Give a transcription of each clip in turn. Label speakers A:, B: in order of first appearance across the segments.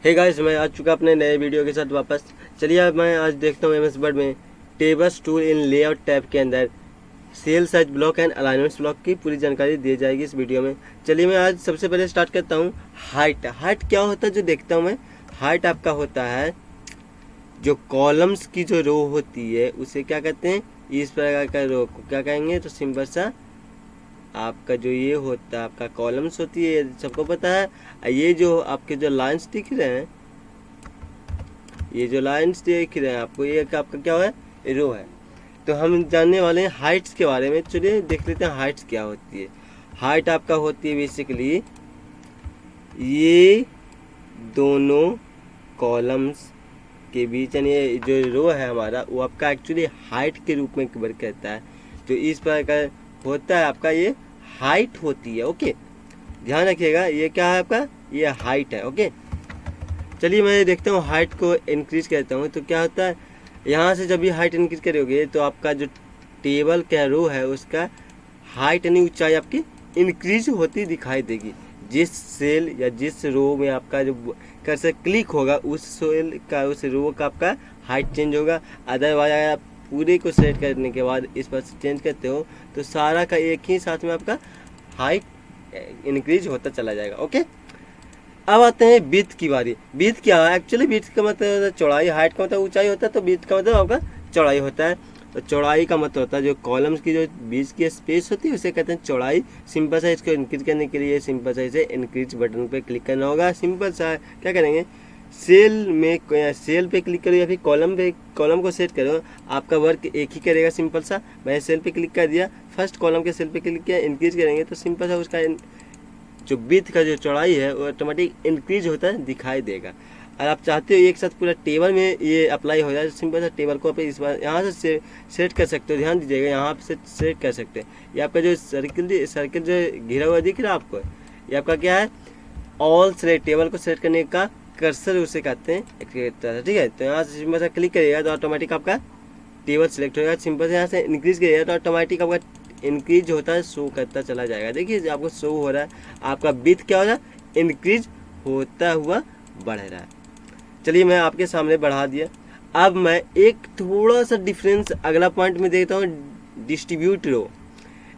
A: Hey guys, मैं आ चुका अपने नए वीडियो के साथ वापस। चलिए अब मैं आज देखता हूँ एमएस वर्ड में tables tool in layout tab के अंदर cell size block and alignments block की पूरी जानकारी दी जाएगी इस वीडियो में। चलिए मैं आज सबसे पहले स्टार्ट करता हूँ हाइट क्या होता है जो देखता हूँ मैं। हाइट आपका होता है जो कॉलम्स की जो रो होती है उसे क्या कहते हैं, इस प्रकार का रो को क्या कहेंगे, तो सिंपल सा आपका जो ये होता है आपका कॉलम्स होती है, सबको पता है। ये जो आपके जो लाइंस दिख रहे हैं, ये जो लाइंस दिख रहे हैं आपको, ये आपका क्या है, रो है। तो हम जानने वाले हैं हाइट्स के बारे में। चलिए देख लेते हैं हाइट्स क्या होती है। हाइट आपका होती है बेसिकली ये दोनों कॉलम्स के बीच, यानी ये जो रो है हमारा वो आपका एक्चुअली हाइट के रूप में वर्क करता है। तो इस प्रकार होता है आपका, ये हाइट होती है। ओके, ध्यान रखिएगा, ये क्या है आपका, ये हाइट है। ओके, चलिए मैं देखता हूँ हाइट को इंक्रीज करता हूँ। तो क्या होता है, यहाँ से जब भी हाइट इंक्रीज करोगे तो आपका जो टेबल का रो है उसका हाइट यानी ऊंचाई आपकी इंक्रीज होती दिखाई देगी। जिस सेल या जिस रो में आपका जो कर्सर क्लिक होगा उस सेल का, उस रो का आपका हाइट चेंज होगा। अदरवाइज अगर आप पूरे को सेलेक्ट करने के बाद इस पर चेंज करते हो तो सारा का एक ही साथ में आपका हाइट इंक्रीज होता चला जाएगा। ओके, अब आते हैं विड्थ की बारी। विड्थ क्या है, एक्चुअली विड्थ का मतलब होता है चौड़ाई, हाइट का मतलब ऊंचाई होता है, तो विड्थ का मतलब आपका चौड़ाई होता है। तो चौड़ाई का मतलब होता है जो कॉलम्स की जो बीच की स्पेस होती है उसे कहते हैं चौड़ाई। सिंपल सा इसको इंक्रीज करने के लिए सिंपल सा इसे इंक्रीज बटन पे क्लिक करना होगा। सिंपल सा क्या करेंगे, सेल में सेल पे क्लिक करो या फिर कॉलम को सेट करो, आपका वर्क एक ही करेगा। सिंपल सा मैं सेल पे क्लिक कर दिया, फर्स्ट कॉलम के सेल पे क्लिक किया, इंक्रीज करेंगे तो सिंपल सा उसका जो विड्थ का जो चौड़ाई है वो ऑटोमेटिक इंक्रीज होता है दिखाई देगा। अगर आप चाहते हो एक साथ पूरा टेबल में ये अप्लाई हो जाए तो सिंपल सा टेबल को आप इस बार यहाँ से सेट कर सकते हो। ध्यान दीजिएगा, यहाँ से सेट कर सकते हैं। ये आपका जो सर्किल जो घिरा हुआ दिख रहा है आपको, ये आपका क्या है, ऑल सेलेक्ट, टेबल को सेट करने का कर्सर उसे कहते हैं। ठीक है, तो यहाँ से सिंपल सा क्लिक करिएगा तो ऑटोमेटिक आपका टेबल सेलेक्ट होगा। सिंपल से यहाँ से इंक्रीज करिएगा तो ऑटोमेटिक आपका इंक्रीज होता है, शो करता चला जाएगा। देखिए आपको शो हो रहा है, आपका विड्थ क्या हो रहा है, इंक्रीज होता हुआ बढ़ रहा है। चलिए मैं आपके सामने बढ़ा दिया। अब मैं एक थोड़ा सा डिफरेंस अगला पॉइंट में देखता हूँ, डिस्ट्रीब्यूट रो।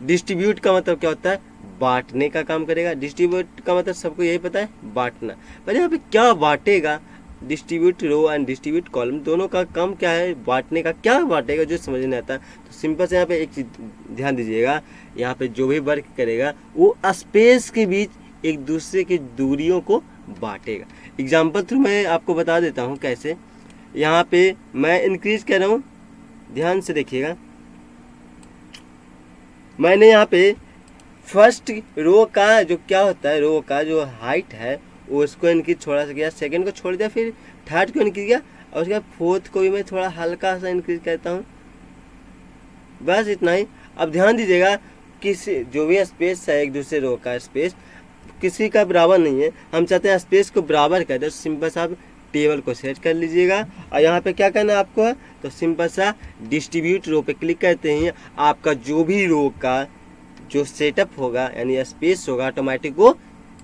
A: डिस्ट्रीब्यूट का मतलब क्या होता है, बांटने का काम करेगा। डिस्ट्रीब्यूट का मतलब सबको यही पता है, बांटना। पर यहाँ पे क्या बांटेगा, distribute row and distribute column दोनों का काम क्या है, बांटने का। क्या बांटेगा जो समझ नहीं आता, तो सिंपल से यहाँ पे एक चीज ध्यान दीजिएगा, यहाँ पे जो भी वर्क करेगा वो स्पेस के बीच एक दूसरे की दूरियों को बांटेगा। एग्जाम्पल थ्रू मैं आपको बता देता हूँ कैसे। यहाँ पे मैं इंक्रीज कर रहा हूँ, ध्यान से देखिएगा। मैंने यहाँ पे फर्स्ट रो का जो क्या होता है, रो का जो हाइट है उसको इंक्रीज थोड़ा सा किया, सेकंड को छोड़ दिया, फिर थर्ड को इंक्रीज किया, और उसके बाद फोर्थ को भी मैं थोड़ा हल्का सा इंक्रीज करता हूँ। बस इतना ही। अब ध्यान दीजिएगा, किसी जो भी स्पेस है एक दूसरे रो का स्पेस किसी का बराबर नहीं है। हम चाहते हैं स्पेस को बराबर कर दे, सिंपल सा आप टेबल को सेट कर लीजिएगा। और यहाँ पे क्या करना है आपको है, तो सिंपल सा डिस्ट्रीब्यूट रो पे क्लिक करते हैं, आपका जो भी रो का जो सेटअप होगा यानी स्पेस होगा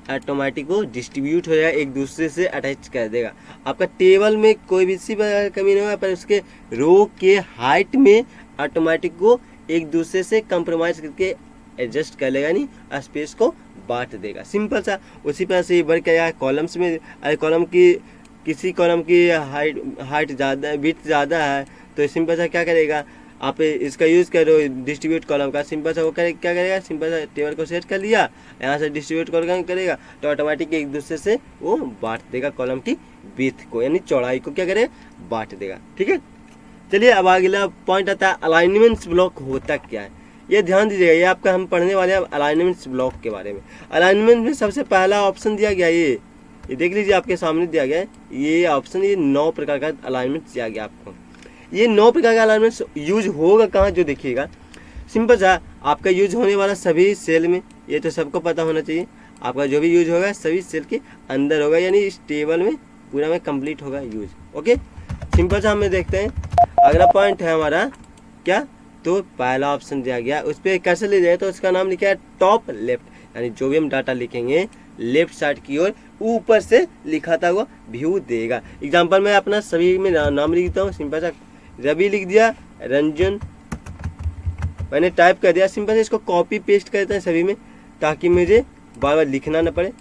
A: ऑटोमेटिक वो डिस्ट्रीब्यूट हो जाएगा, एक दूसरे से अटैच कर देगा। आपका टेबल में कोई भी सी कमी नहीं होगा, पर उसके रो के हाइट में ऑटोमेटिक वो एक दूसरे से कंप्रोमाइज करके एडजस्ट कर लेगा, यानी स्पेस को बांट देगा। सिंपल सा उसी तरह से वर्क करेगा कॉलम्स में। अगर किसी कॉलम की हाइट ज़्यादा, विड्थ ज़्यादा है तो सिंपल सा क्या करेगा, आप इसका यूज़ करो डिस्ट्रीब्यूट कॉलम का। सिंपल सा वो क्या करेगा, सिंपल सा टेबल को सेट कर लिया, यहाँ से डिस्ट्रीब्यूट कॉलम करेगा तो ऑटोमेटिक एक दूसरे से वो बांट देगा कॉलम की विड्थ को, यानी चौड़ाई को क्या करेगा, बांट देगा। ठीक है, चलिए अब अगला पॉइंट आता है अलाइनमेंट्स ब्लॉक होता क्या है। ये ध्यान दीजिएगा, ये आपका हम पढ़ने वाले हैं अलाइनमेंट्स ब्लॉक के बारे में। अलाइनमेंट में सबसे पहला ऑप्शन दिया गया ये देख लीजिए, आपके सामने दिया गया है ये ऑप्शन। ये 9 प्रकार का अलाइनमेंट दिया गया आपको। ये 9 प्रकार का अलाइनमेंट यूज होगा कहाँ, जो देखिएगा सिंपल सा आपका यूज होने वाला सभी सेल में, ये तो सबको पता होना चाहिए। आपका जो भी यूज होगा सभी सेल के अंदर होगा, यानी इस टेबल में पूरा में कंप्लीट होगा यूज। ओके, सिंपल सा हमें देखते हैं। अगला पॉइंट है हमारा क्या, तो पहला ऑप्शन दिया गया, उस पर कैसे ले जाए तो उसका नाम लिखा है टॉप लेफ्ट, यानी जो भी हम डाटा लिखेंगे लेफ्ट साइड की ओर ऊपर से लिखाता हुआ व्यू देगा। एग्जाम्पल मैं अपना सभी में नाम लिखता हूँ, सिंपल सा रवि लिख दिया, रंजन मैंने टाइप कर दिया। सिंपल से इसको कॉपी पेस्ट करते हैं सभी में, ताकि मुझे बार बार लिखना ना पड़े।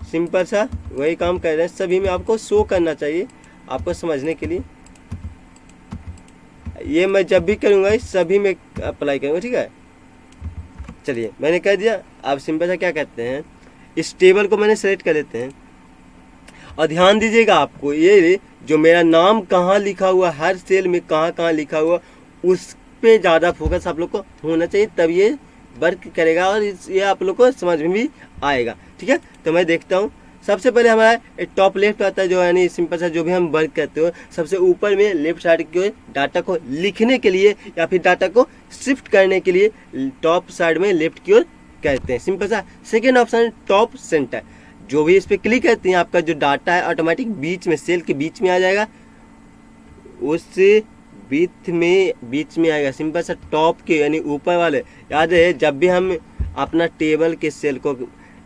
A: सिंपल सा वही काम कर रहे हैं सभी में, आपको शो करना चाहिए आपको समझने के लिए। ये मैं जब भी करूँगा इस सभी में अप्लाई करूँगा, ठीक है। चलिए मैंने कह दिया। अब सिंपल सा क्या कहते हैं, इस टेबल को मैंने सेलेक्ट कर लेते हैं और ध्यान दीजिएगा आपको ये जो मेरा नाम कहाँ लिखा हुआ, हर सेल में कहाँ कहाँ लिखा हुआ, उस पे ज़्यादा फोकस आप लोग को होना चाहिए, तब ये वर्क करेगा और ये आप लोग को समझ में भी आएगा, ठीक है। तो मैं देखता हूँ सबसे पहले हमारा टॉप लेफ्ट आता है, जो यानी सिंपल सा जो भी हम वर्क करते हो सबसे ऊपर में लेफ्ट साइड के डाटा को लिखने के लिए या फिर डाटा को शिफ्ट करने के लिए टॉप साइड में लेफ्ट की ओर कहते हैं। सिंपल सा सेकेंड ऑप्शन टॉप सेंटर, जो भी इस पर क्लिक करते हैं आपका जो डाटा है ऑटोमेटिक बीच में सेल के बीच में आ जाएगा, उससे बीच में आएगा। सिंपल सा टॉप के यानी ऊपर वाले, याद है जब भी हम अपना टेबल के सेल को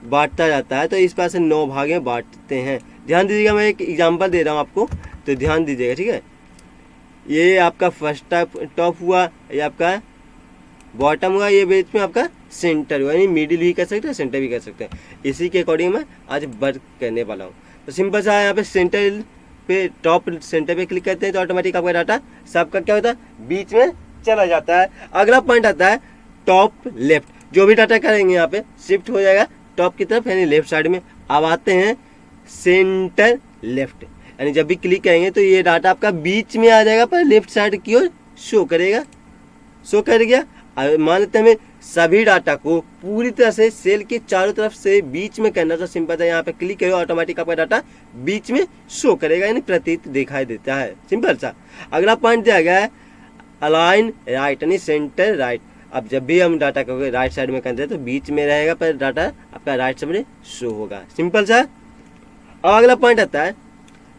A: बांटता जाता है तो इस पास से 9 भाग में बांटते हैं। ध्यान दीजिएगा, मैं एक एग्जांपल दे रहा हूँ आपको, तो ध्यान दीजिएगा, ठीक है। ये आपका फर्स्ट टॉप हुआ, ये आपका बॉटम हुआ, ये बीच में आपका सेंटर हुआ, यानी मिडिल भी कर सकते हैं सेंटर भी कर सकते हैं। इसी के अकॉर्डिंग मैं आज वर्क करने वाला हूँ। तो सिंपल सा यहाँ पे सेंटर पे टॉप सेंटर पे क्लिक करते हैं तो ऑटोमेटिक आपका डाटा सबका क्या होता है बीच में चला जाता है। अगला पॉइंट आता है टॉप लेफ्ट, जो भी डाटा करेंगे यहाँ पे शिफ्ट हो जाएगा टॉप की तरफ यानी लेफ्ट साइड में। अब आते हैं सेंटर लेफ्ट, यानी जब भी क्लिक करेंगे तो ये डाटा आपका बीच में आ जाएगा पर लेफ्ट साइड की ओर शो करेगा, शो कर गया। मान लेते हैं हमें सभी डाटा को पूरी तरह से सेल के चारों तरफ से बीच में करना, तो सिंपल है यहाँ पे क्लिक करो ऑटोमेटिक आपका डाटा बीच में शो करेगा, यानी प्रतीत दिखाई देता है। सिंपल सा अगला पॉइंट दिया गया है अलाइन राइट, यानी सेंटर राइट। अब जब भी हम डाटा को राइट साइड में करते हैं तो बीच में रहेगा पर डाटा आपका राइट साइड में शो होगा। सिंपल सा। और अगला पॉइंट आता है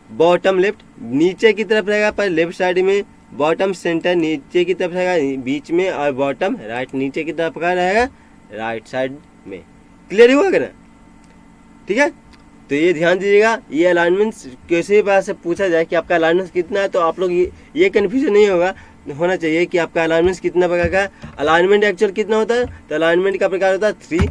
A: बॉटम लेफ्ट, नीचे की तरफ रहेगा पर लेफ्ट साइड में, बॉटम सेंटर नीचे की तरफ रहेगा बीच में, और बॉटम राइट नीचे की तरफ का रहेगा राइट साइड में। क्लियर हुआ ना, ठीक है। तो ये ध्यान दीजिएगा, ये अलाइनमेंट किसी बात से पूछा जाए कि आपका अलाइनमेंट कितना है तो आप लोग ये कन्फ्यूजन नहीं होना चाहिए कि आपका अलाइनमेंट कितना प्रकार का है। अलाइनमेंट एक्चुअल कितना होता है, तो अलाइनमेंट का प्रकार होता है 3,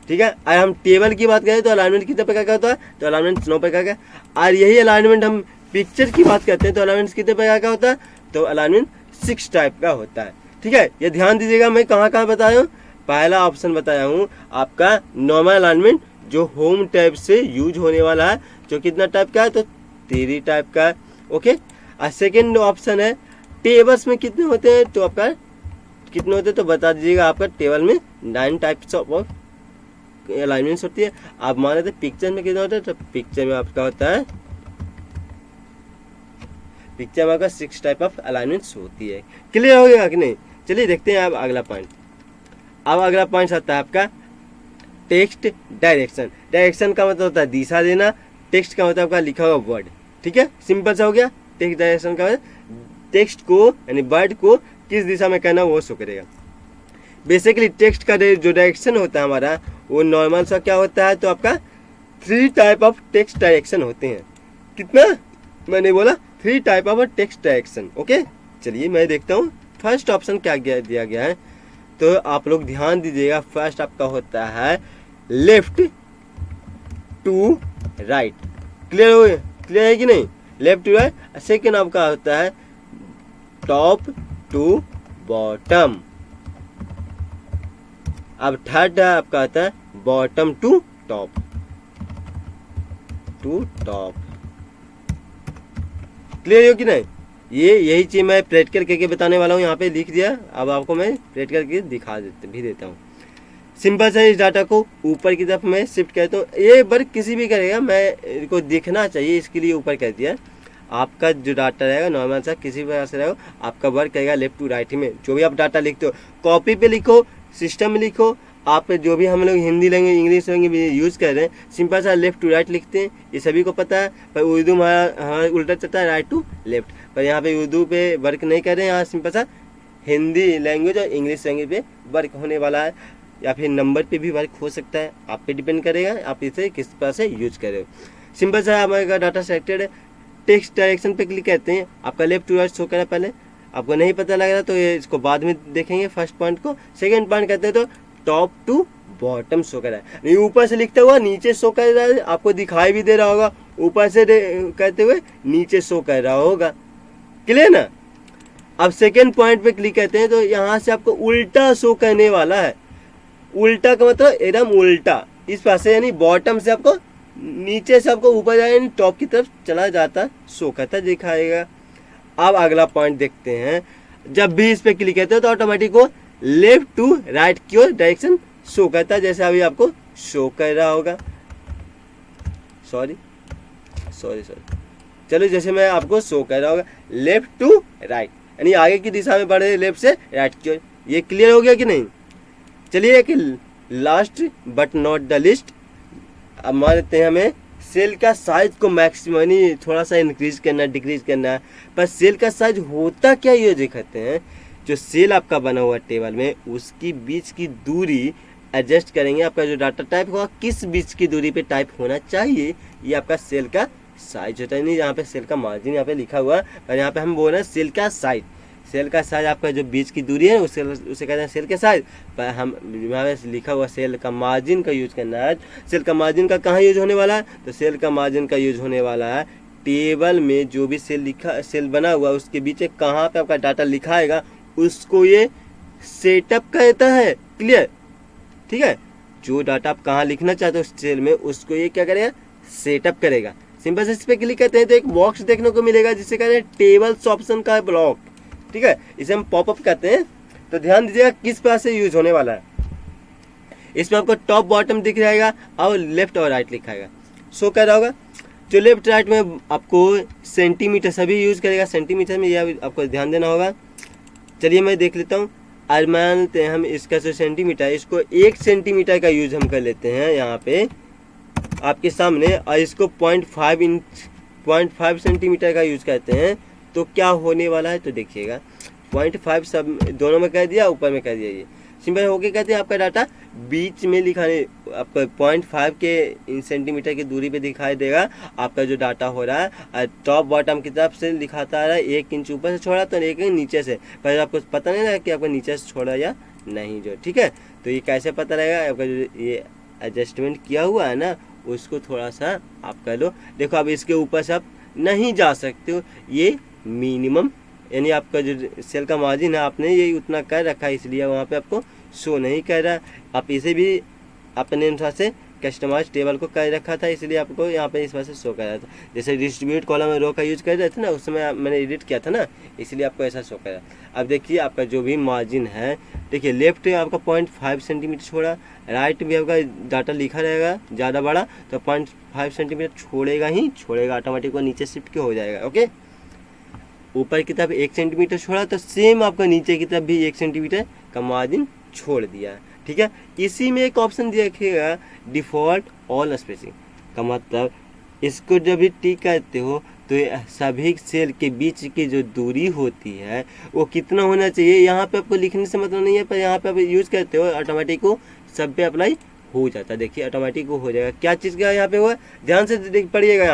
A: ठीक है। अगर हम टेबल की बात करें तो अलाइनमेंट कितने प्रकार का होता है, तो अलाइनमेंट 9 प्रकार का। और यही अलाइनमेंट हम पिक्चर की बात करते हैं तो अलाइनमेंट कितने प्रकार का होता है, तो अलाइनमेंट 6 टाइप का होता है, ठीक है। ये ध्यान दीजिएगा, मैं कहाँ कहाँ बताया हूँ। पहला ऑप्शन बताया हूँ आपका नॉर्मल अलाइनमेंट, जो होम टाइप से यूज होने वाला है, जो कितना टाइप का है, तो 3 टाइप का है, ओके। और सेकेंड ऑप्शन है टेबल्स में कितने होते हैं, तो आपका कितने होते हैं तो बता दीजिएगा। आपका टेबल में 9 टाइप्स ऑफ अलाइनमेंट्स होती है। आप मान लेते पिक्चर में कितना होता है, तो पिक्चर में आपका होता है, पिक्चर में आपका 6 टाइप ऑफ अलाइनमेंट्स होती है। क्लियर हो गया कि नहीं। चलिए देखते हैं अब अगला पॉइंट। अब अगला पॉइंट आता है आपका टेक्स्ट डायरेक्शन। डायरेक्शन का मतलब होता है दिशा देना, टेक्स्ट का मतलब आपका लिखा हुआ वर्ड, ठीक है। सिंपल सा हो गया। टेक्स्ट डायरेक्शन का टेक्स्ट को यानी वर्ड को किस दिशा में करना वो शो करेगा। बेसिकली टेक्स्ट का जो डायरेक्शन होता है हमारा वो नॉर्मल सा क्या होता है, तो आपका 3 टाइप ऑफ टेक्स्ट डायरेक्शन होते हैं। कितना मैंने बोला 3 type of text direction, okay. चलिए मैं देखता हूँ फर्स्ट ऑप्शन क्या दिया गया है, तो आप लोग ध्यान दीजिएगा। फर्स्ट आपका होता है लेफ्ट टू राइट। क्लियर है कि नहीं, लेफ्ट टू राइट। सेकेंड आपका होता है टॉप टू बॉटम। अब थर्ड आपका आता है बॉटम टू टॉप, क्लियर हो कि नहीं। यही चीज मैं प्रैक्टिकल करके बताने वाला हूँ, यहाँ पे लिख दिया। अब आपको मैं प्रैक्टिकल करके दिखा भी देता हूँ। सिंपल से इस डाटा को ऊपर की तरफ मैं शिफ्ट करता हूँ। ये वर्क किसी भी करेगा, मैं इनको दिखना चाहिए इसके लिए ऊपर कर दिया। आपका जो डाटा रहेगा नॉर्मल सा किसी प्रकार से रहेगा, आपका वर्क करेगा लेफ्ट टू राइट में। जो भी आप डाटा लिखते हो कॉपी पे लिखो, सिस्टम में लिखो, आप जो भी हम लोग Hindi language English language use कर रहे हैं सिंपल सा लेफ्ट टू राइट लिखते हैं, ये सभी को पता है। पर उर्दू में हमारा उल्टा चलता है राइट टू लेफ्ट, पर यहाँ पे उर्दू पे वर्क नहीं कर रहे हैं, यहाँ सिंपल सा हिंदी लैंग्वेज और इंग्लिश लैंग्वेज पे वर्क होने वाला है। या फिर नंबर पे भी वर्क हो सकता है, आप पे डिपेंड करेगा आप इसे किस तरह से यूज कर रहे हो। सिंपल सा हमारा डाटा सिलेक्टेड है, टेक्स्ट डायरेक्शन पे क्लिक करते हैं, आपका लेफ्ट टू राइट शो करा। पहले आपको नहीं पता लग रहा तो ये इसको बाद में देखेंगे फर्स्ट पॉइंट को। सेकंड पॉइंट कहते हैं तो टॉप टू बॉटम शो कर रहा है, नहीं ऊपर से लिखता हुआ नीचे शो कर रहा है, आपको दिखाई भी दे रहा होगा, ऊपर से कहते हुए नीचे शो कर रहा होगा। क्लियर ना। अब सेकंड पॉइंट पे क्लिक करते हैं तो यहाँ से आपको उल्टा शो करने वाला है। उल्टा का मतलब एकदम उल्टा, इस पास से यानी बॉटम से आपको नीचे से आपको ऊपर जाए यानी टॉप की तरफ चला जाता शो करता दिखाएगा। अब अगला पॉइंट देखते हैं, जब भी इस पे क्लिक करते हैं तो ऑटोमेटिक वो लेफ्ट टू राइट की ओर डायरेक्शन शो करता है, जैसे अभी आपको शो कर रहा होगा। सॉरी चलो, जैसे मैं आपको शो कर रहा होगा लेफ्ट टू राइट यानी आगे की दिशा में बढ़ रहे लेफ्ट से राइट की ओर। ये क्लियर हो गया कि नहीं। चलिए एक last but not the list, अब मान लेते हैं हमें सेल का साइज को मैक्सिमम यानी थोड़ा सा इंक्रीज करना डिक्रीज करना है, पर सेल का साइज होता क्या ये दिखाते हैं। जो सेल आपका बना हुआ टेबल में उसकी बीच की दूरी एडजस्ट करेंगे, आपका जो डाटा टाइप होगा किस बीच की दूरी पे टाइप होना चाहिए, ये आपका सेल का साइज होता है। नहीं यहाँ पे सेल का मार्जिन यहाँ पे लिखा हुआ है, और यहाँ पे हम बोल रहे हैं सेल का साइज। सेल का साइज आपका जो बीच की दूरी है उसे कहते हैं सेल के साइज, पर हम यहाँ पे लिखा हुआ सेल का मार्जिन का यूज करना है। सेल का मार्जिन का कहाँ यूज होने वाला है, तो सेल का मार्जिन का यूज होने वाला है टेबल में जो भी सेल बना हुआ उसके बीच कहाँ पे आपका डाटा लिखाएगा उसको ये सेटअप कहता है। क्लियर, ठीक है। जो डाटा आप कहाँ लिखना चाहते हो उस सेल में उसको ये क्या करेगा, सेटअप करेगा। सिंपल से इस पे क्लिक करते हैं तो एक बॉक्स देखने को मिलेगा जिसे कहते हैं टेबल्स ऑप्शन का ब्लॉक। ठीक है, इसे हम पॉपअप करते हैं। तो ध्यान दीजिएगा किस प्रकार से यूज होने वाला है। इसमें आपको टॉप बॉटम दिख जाएगा और लेफ्ट और राइट लिखाएगा, शो कर रहा होगा। जो लेफ्ट राइट में आपको सेंटीमीटर सभी यूज करेगा, सेंटीमीटर में यह आपको ध्यान देना होगा। चलिए मैं देख लेता हूँ। आज मान लेते हैं हम इसका जो सेंटीमीटर है इसको 1 सेंटीमीटर का यूज हम कर लेते हैं यहाँ पे आपके सामने, और इसको 0.5 सेंटीमीटर का यूज करते हैं। तो क्या होने वाला है तो देखिएगा, 0.5 सब दोनों में कर दिया, ऊपर में कर दिया। ये सिंपल हो गया। कहते हैं आपका डाटा बीच में लिखाने आपको 0.5 के सेंटीमीटर की दूरी पे दिखाई देगा आपका जो डाटा हो रहा है। टॉप बॉटम की तरफ से लिखाता आ रहा है 1 इंच ऊपर से छोड़ा तो 1 इंच नीचे से, पर आपको पता नहीं ना कि आपको नीचे से छोड़ा या नहीं जो। ठीक है, तो ये कैसे पता रहेगा, आपका जो ये एडजस्टमेंट किया हुआ है ना उसको थोड़ा सा आप कर लो। देखो अब इसके ऊपर से आप नहीं जा सकते हो, ये मिनिमम यानी आपका जो सेल का मार्जिन है आपने ये उतना कर रखा है, इसलिए वहाँ पे आपको शो नहीं कर रहा। आप इसे भी अपने अनुसार से कस्टमाइज टेबल को कर रखा था, इसलिए आपको यहाँ पे इस वजह से शो कर रहा था। जैसे डिस्ट्रीब्यूट कॉलम में रो का यूज कर रहे थे ना, उस समय मैंने एडिट किया था ना, इसलिए आपको ऐसा शो कर रहा। अब देखिए आपका जो भी मार्जिन है, देखिए लेफ्ट आपका 0.5 सेंटीमीटर छोड़ा, राइट भी आपका डाटा लिखा रहेगा ज़्यादा बड़ा तो 0.5 सेंटीमीटर छोड़ेगा ऑटोमेटिक, वो नीचे शिफ्ट हो जाएगा। ओके, ऊपर की तरफ 1 सेंटीमीटर छोड़ा तो सेम आपका नीचे की तरफ भी 1 सेंटीमीटर का मार्जिन छोड़ दिया। ठीक है, इसी में एक ऑप्शन देखिएगा डिफ़ॉल्ट ऑल स्पेसिंग का मतलब इसको जब भी टिक करते हो तो सभी सेल के बीच की जो दूरी होती है वो कितना होना चाहिए, यहाँ पे आपको लिखने से मतलब नहीं है, पर यहाँ पे आप यूज़ करते हो ऑटोमेटिक को सब पे अप्लाई हो जाता है। देखिए ऑटोमेटिक वो हो जाएगा। क्या चीज़ का यहाँ पे हुआ, ध्यान से पढ़िएगा,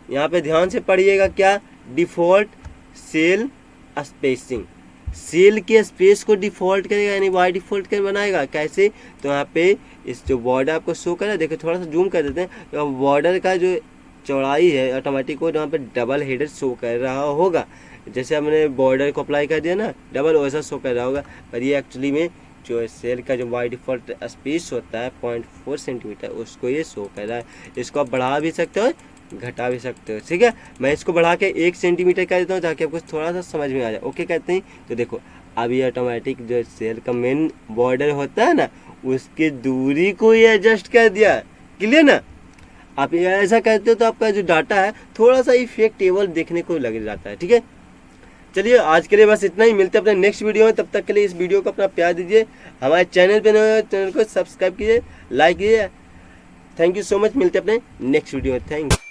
A: यहाँ पे ध्यान से पढ़िएगा। क्या, डिफ़ॉल्ट सेल स्पेसिंग, सेल के स्पेस को डिफ़ॉल्ट करेगा यानी बाय डिफ़ॉल्ट कर बनाएगा। कैसे, तो यहाँ पे इस जो बॉर्डर आपको शो कर रहा है, देखो थोड़ा सा जूम कर देते हैं, तो बॉर्डर का जो चौड़ाई है ऑटोमेटिक को यहाँ पे डबल हेडेड शो कर रहा होगा। जैसे हमने बॉर्डर को अप्लाई कर दिया ना डबल, वैसा शो कर रहा होगा, पर ये एक्चुअली में जो सेल का जो बाय डिफ़ॉल्ट स्पेस होता है 0.4 सेंटीमीटर उसको ये शो कर रहा है। इसको आप बढ़ा भी सकते हो घटा भी सकते हो। ठीक है, मैं इसको बढ़ा के 1 सेंटीमीटर कर देता हूँ ताकि आपको थोड़ा सा समझ में आ जाए। ओके कहते हैं, तो देखो अब ये ऑटोमेटिक जो सेल का मेन बॉर्डर होता है ना उसकी दूरी को ये एडजस्ट कर दिया। क्लियर ना। आप ऐसा करते हो तो आपका जो डाटा है थोड़ा सा इफेक्टेबल देखने को लग जाता है। ठीक है, चलिए आज के लिए बस इतना ही, मिलते हैं अपने नेक्स्ट वीडियो में। तब तक के लिए इस वीडियो को अपना प्यार दीजिए, हमारे चैनल पे नए हो चैनल को सब्सक्राइब कीजिए, लाइक कीजिए। थैंक यू सो मच, मिलते हैं अपने नेक्स्ट वीडियो में। Thank you.